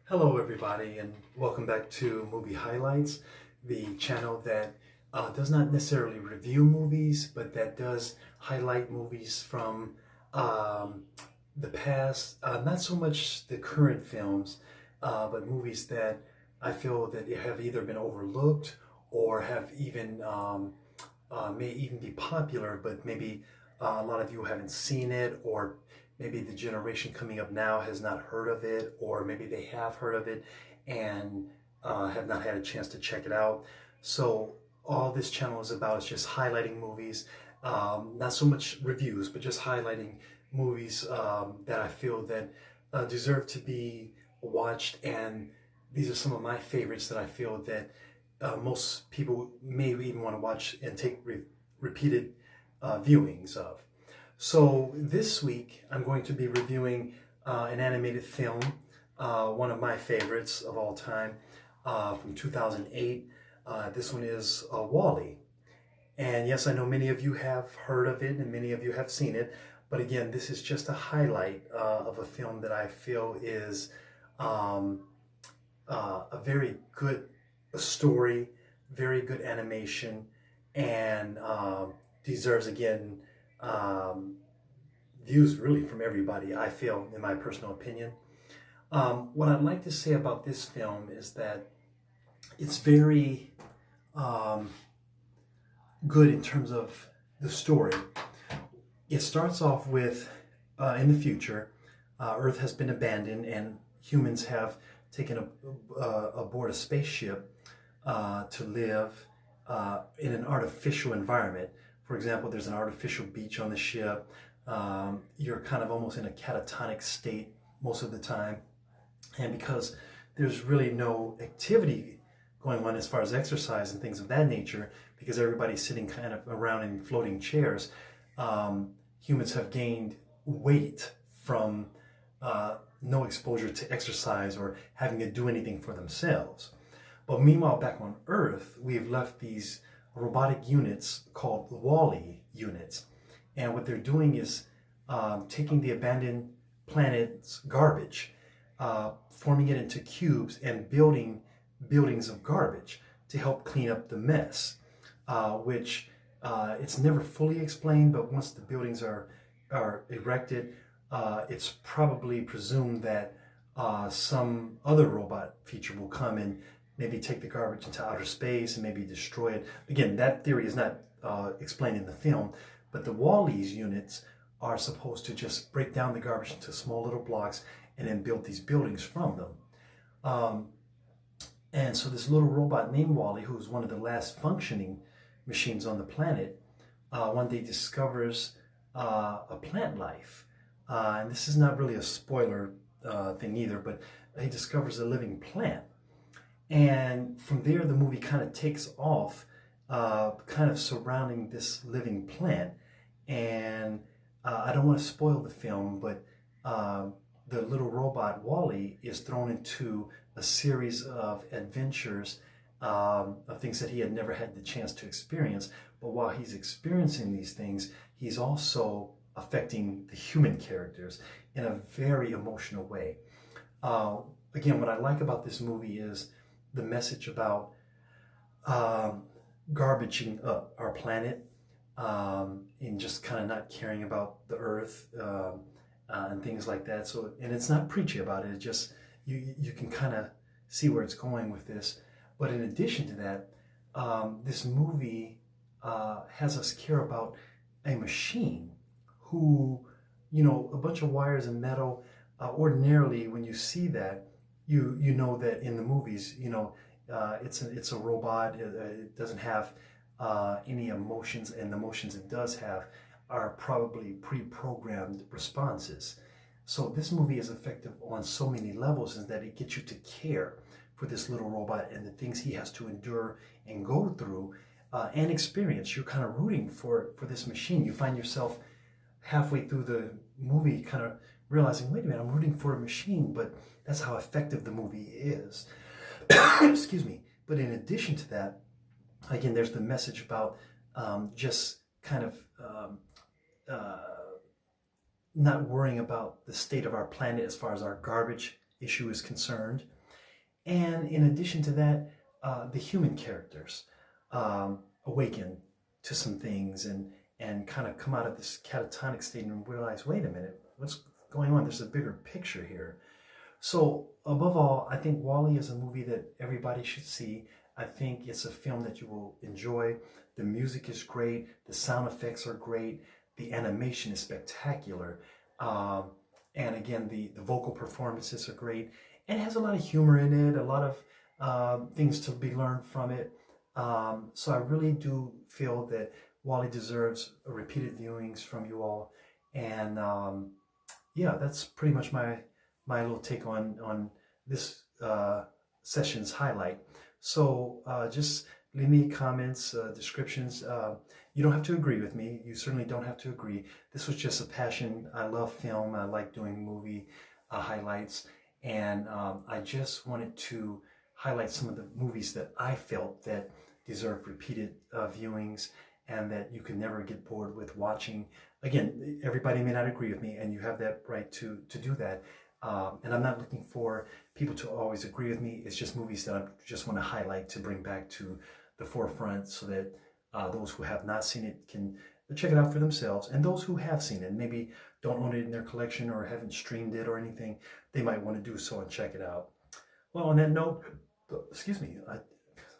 Hello, everybody, and welcome back to Movie Highlights, the channel that does not necessarily review movies, but that does highlight movies from um, the past. Not so much the current films, but movies that I feel that have either been overlooked or have even may even be popular, but maybe a lot of you haven't seen it, or maybe the generation coming up now has not heard of it, or maybe they have heard of it and have not had a chance to check it out. So all this channel is about is just highlighting movies, not so much reviews, but just highlighting movies that I feel that deserve to be watched. And these are some of my favorites that I feel that most people may even want to watch and take repeated viewings of. So this week I'm going to be reviewing an animated film, one of my favorites of all time, from 2008. This one is WALL-E. And yes, I know many of you have heard of it and many of you have seen it. But again, this is just a highlight of a film that I feel is a very good story, very good animation, and deserves, again, views really from everybody, I feel, in my personal opinion. What I'd like to say about this film is that it's very good in terms of the story. It starts off with, in the future, Earth has been abandoned and humans have taken aboard a spaceship to live in an artificial environment. For example, there's an artificial beach on the ship. You're kind of almost in a catatonic state most of the time. And because there's really no activity going on as far as exercise and things of that nature, because everybody's sitting kind of around in floating chairs, humans have gained weight from no exposure to exercise or having to do anything for themselves. But meanwhile, back on Earth, we've left these robotic units called WALL-E units. And what they're doing is taking the abandoned planet's garbage, forming it into cubes and building buildings of garbage to help clean up the mess, which it's never fully explained, but once the buildings are erected, it's probably presumed that some other robot feature will come and maybe take the garbage into outer space and maybe destroy it. Again, that theory is not explained in the film, but the WALL-E's units are supposed to just break down the garbage into small little blocks and then build these buildings from them. And so this little robot named WALL-E, who's one of the last functioning machines on the planet, one day discovers a plant life. And this is not really a spoiler thing either, but he discovers a living plant. And from there, the movie kind of takes off, kind of surrounding this living plant. And I don't want to spoil the film, but the little robot WALL-E is thrown into a series of adventures, of things that he had never had the chance to experience. But while he's experiencing these things, he's also affecting the human characters in a very emotional way. Again, what I like about this movie is the message about garbaging up our planet, and just kind of not caring about the earth, and things like that. So, and it's not preachy about it. It's just you can kind of see where it's going with this. But in addition to that, this movie has us care about a machine who, a bunch of wires and metal. Ordinarily, when you see that, you know that in the movies, it's a robot. It doesn't have any emotions, and the emotions it does have are probably pre-programmed responses. So this movie is effective on so many levels, is that it gets you to care for this little robot and the things he has to endure and go through and experience. You're kind of rooting for this machine. You find yourself halfway through the movie kind of realizing, wait a minute, I'm rooting for a machine, but that's how effective the movie is. Excuse me. But in addition to that, again, there's the message about just kind of not worrying about the state of our planet as far as our garbage issue is concerned. And in addition to that, the human characters awaken to some things and kind of come out of this catatonic state and realize, wait a minute, what's going on? There's a bigger picture here. So above all, I think WALL-E is a movie that everybody should see. I think it's a film that you will enjoy. The music is great. The sound effects are great. The animation is spectacular. And again, the vocal performances are great. And it has a lot of humor in it, a lot of things to be learned from it. So I really do feel that WALL-E deserves repeated viewings from you all. And yeah, that's pretty much my little take on this session's highlight. So just leave me comments, descriptions. You don't have to agree with me. You certainly don't have to agree. This was just a passion. I love film. I like doing movie highlights. And I just wanted to highlight some of the movies that I felt that deserve repeated viewings and that you could never get bored with watching. Again, everybody may not agree with me, and you have that right to do that. And I'm not looking for people to always agree with me. It's just movies that I just want to highlight to bring back to the forefront so that those who have not seen it can check it out for themselves. And those who have seen it, maybe don't own it in their collection or haven't streamed it or anything, they might want to do so and check it out. Well, on that note, excuse me,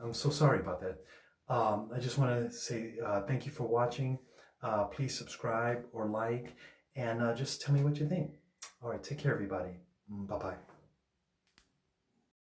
I'm so sorry about that. I just want to say thank you for watching. Please subscribe or like, and just tell me what you think. All right, take care, everybody. Bye-bye.